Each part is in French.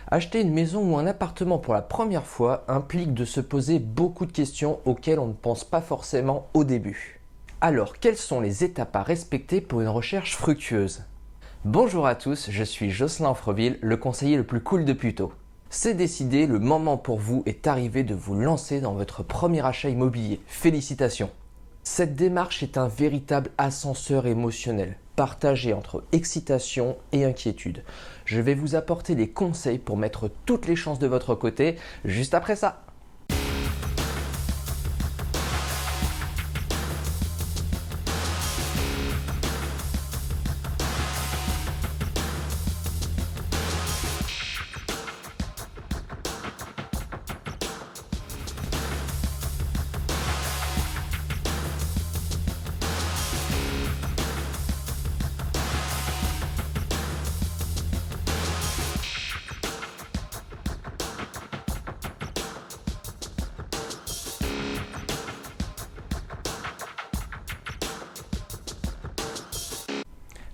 Acheter une maison ou un appartement pour la première fois implique de se poser beaucoup de questions auxquelles on ne pense pas forcément au début. Alors, quelles sont les étapes à respecter pour une recherche fructueuse? Bonjour à tous, je suis Jocelyn Offreville, le conseiller le plus cool de Puteaux. C'est décidé, le moment pour vous est arrivé de vous lancer dans votre premier achat immobilier. Félicitations! Cette démarche est un véritable ascenseur émotionnel, partagé entre excitation et inquiétude. Je vais vous apporter des conseils pour mettre toutes les chances de votre côté, juste après ça.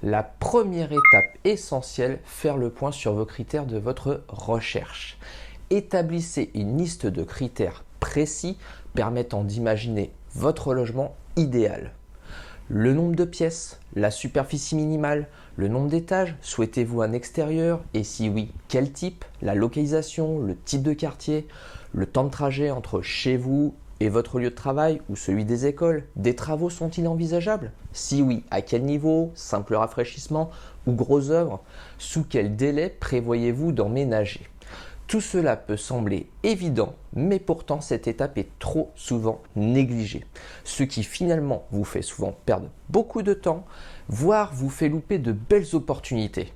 La première étape essentielle, faire le point sur vos critères de votre recherche. Établissez une liste de critères précis permettant d'imaginer votre logement idéal. Le nombre de pièces, la superficie minimale, le nombre d'étages, souhaitez-vous un extérieur et si oui, quel type, la localisation, le type de quartier, le temps de trajet entre chez vous et votre lieu de travail ou celui des écoles, des travaux sont-ils envisageables? Si oui, à quel niveau? Simple rafraîchissement ou gros œuvres? Sous quel délai prévoyez-vous d'emménager? Tout cela peut sembler évident, mais pourtant cette étape est trop souvent négligée, ce qui finalement vous fait souvent perdre beaucoup de temps, voire vous fait louper de belles opportunités.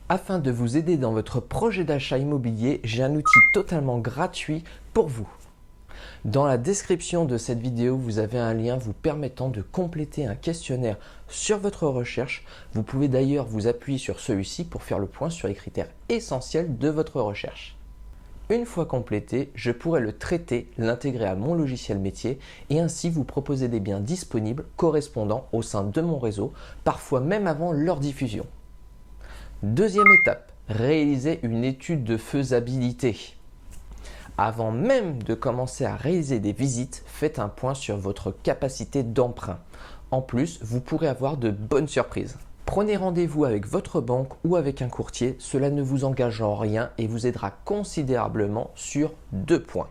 Afin de vous aider dans votre projet d'achat immobilier, j'ai un outil totalement gratuit pour vous. Dans la description de cette vidéo, vous avez un lien vous permettant de compléter un questionnaire sur votre recherche. Vous pouvez d'ailleurs vous appuyer sur celui-ci pour faire le point sur les critères essentiels de votre recherche. Une fois complété, je pourrai le traiter, l'intégrer à mon logiciel métier et ainsi vous proposer des biens disponibles correspondant au sein de mon réseau, parfois même avant leur diffusion. Deuxième étape, réaliser une étude de faisabilité. Avant même de commencer à réaliser des visites, faites un point sur votre capacité d'emprunt. En plus, vous pourrez avoir de bonnes surprises. Prenez rendez-vous avec votre banque ou avec un courtier, cela ne vous engage en rien et vous aidera considérablement sur 2 points.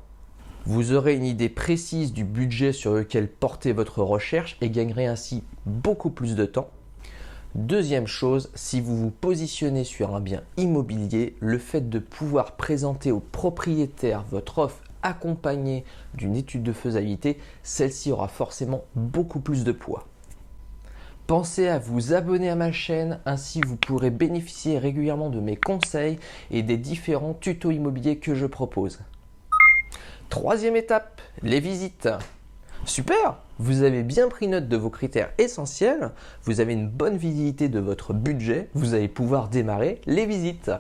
Vous aurez une idée précise du budget sur lequel porter votre recherche et gagnerez ainsi beaucoup plus de temps. Deuxième chose, si vous vous positionnez sur un bien immobilier, le fait de pouvoir présenter au propriétaire votre offre accompagnée d'une étude de faisabilité, celle-ci aura forcément beaucoup plus de poids. Pensez à vous abonner à ma chaîne, ainsi vous pourrez bénéficier régulièrement de mes conseils et des différents tutos immobiliers que je propose. Troisième étape, les visites. Super! Vous avez bien pris note de vos critères essentiels, vous avez une bonne visibilité de votre budget, vous allez pouvoir démarrer les visites.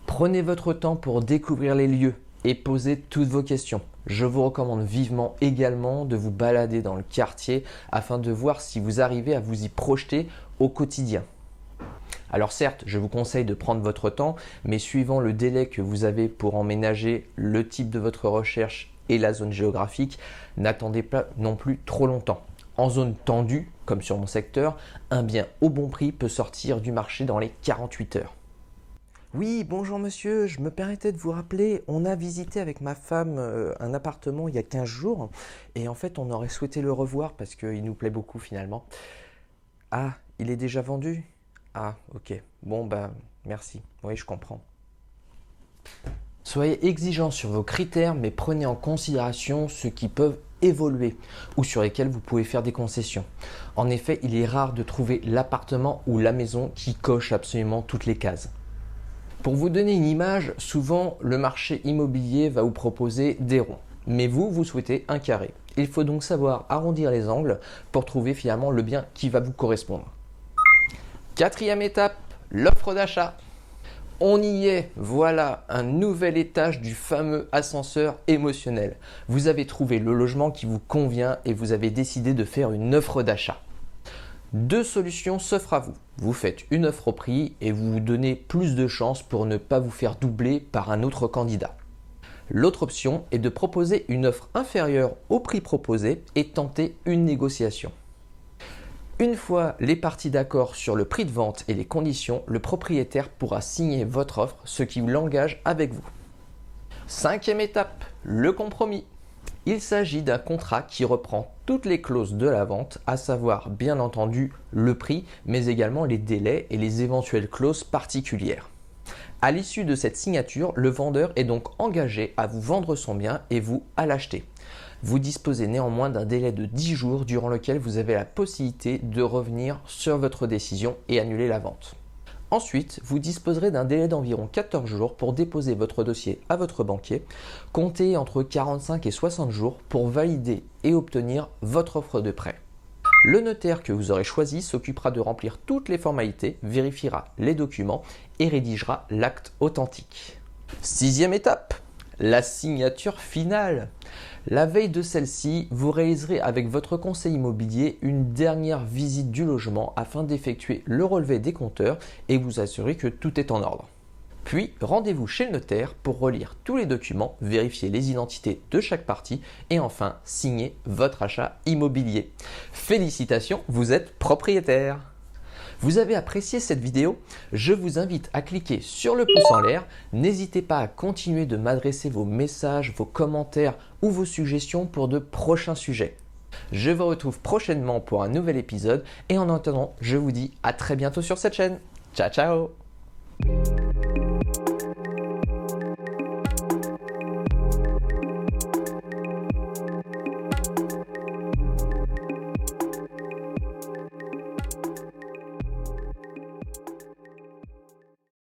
Prenez votre temps pour découvrir les lieux et poser toutes vos questions. Je vous recommande vivement également de vous balader dans le quartier afin de voir si vous arrivez à vous y projeter au quotidien. Alors certes, je vous conseille de prendre votre temps, mais suivant le délai que vous avez pour emménager, le type de votre recherche et la zone géographique, n'attendez pas non plus trop longtemps. En zone tendue, comme sur mon secteur, un bien au bon prix peut sortir du marché dans les 48 heures. Oui, bonjour monsieur, je me permettais de vous rappeler, on a visité avec ma femme un appartement il y a 15 jours et en fait on aurait souhaité le revoir parce qu'il nous plaît beaucoup finalement. Ah, il est déjà vendu? Ah, ok. Bon, merci. Oui, je comprends. Soyez exigeants sur vos critères, mais prenez en considération ceux qui peuvent évoluer ou sur lesquels vous pouvez faire des concessions. En effet, il est rare de trouver l'appartement ou la maison qui coche absolument toutes les cases. Pour vous donner une image, souvent le marché immobilier va vous proposer des ronds, mais vous souhaitez un carré. Il faut donc savoir arrondir les angles pour trouver finalement le bien qui va vous correspondre. Quatrième étape, l'offre d'achat. On y est, voilà un nouvel étage du fameux ascenseur émotionnel. Vous avez trouvé le logement qui vous convient et vous avez décidé de faire une offre d'achat. Deux solutions s'offrent à vous. Vous faites une offre au prix et vous vous donnez plus de chances pour ne pas vous faire doubler par un autre candidat. L'autre option est de proposer une offre inférieure au prix proposé et tenter une négociation. Une fois les parties d'accord sur le prix de vente et les conditions, le propriétaire pourra signer votre offre, ce qui l'engage avec vous. Cinquième étape, le compromis. Il s'agit d'un contrat qui reprend toutes les clauses de la vente, à savoir bien entendu le prix, mais également les délais et les éventuelles clauses particulières. À l'issue de cette signature, le vendeur est donc engagé à vous vendre son bien et vous à l'acheter. Vous disposez néanmoins d'un délai de 10 jours durant lequel vous avez la possibilité de revenir sur votre décision et annuler la vente. Ensuite, vous disposerez d'un délai d'environ 14 jours pour déposer votre dossier à votre banquier, comptez entre 45 et 60 jours pour valider et obtenir votre offre de prêt. Le notaire que vous aurez choisi s'occupera de remplir toutes les formalités, vérifiera les documents et rédigera l'acte authentique. Sixième étape, la signature finale. La veille de celle-ci, vous réaliserez avec votre conseiller immobilier une dernière visite du logement afin d'effectuer le relevé des compteurs et vous assurer que tout est en ordre. Puis, rendez-vous chez le notaire pour relire tous les documents, vérifier les identités de chaque partie et enfin signer votre achat immobilier. Félicitations, vous êtes propriétaire! Vous avez apprécié cette vidéo? Je vous invite à cliquer sur le pouce en l'air. N'hésitez pas à continuer de m'adresser vos messages, vos commentaires ou vos suggestions pour de prochains sujets. Je vous retrouve prochainement pour un nouvel épisode et en attendant, je vous dis à très bientôt sur cette chaîne. Ciao ciao!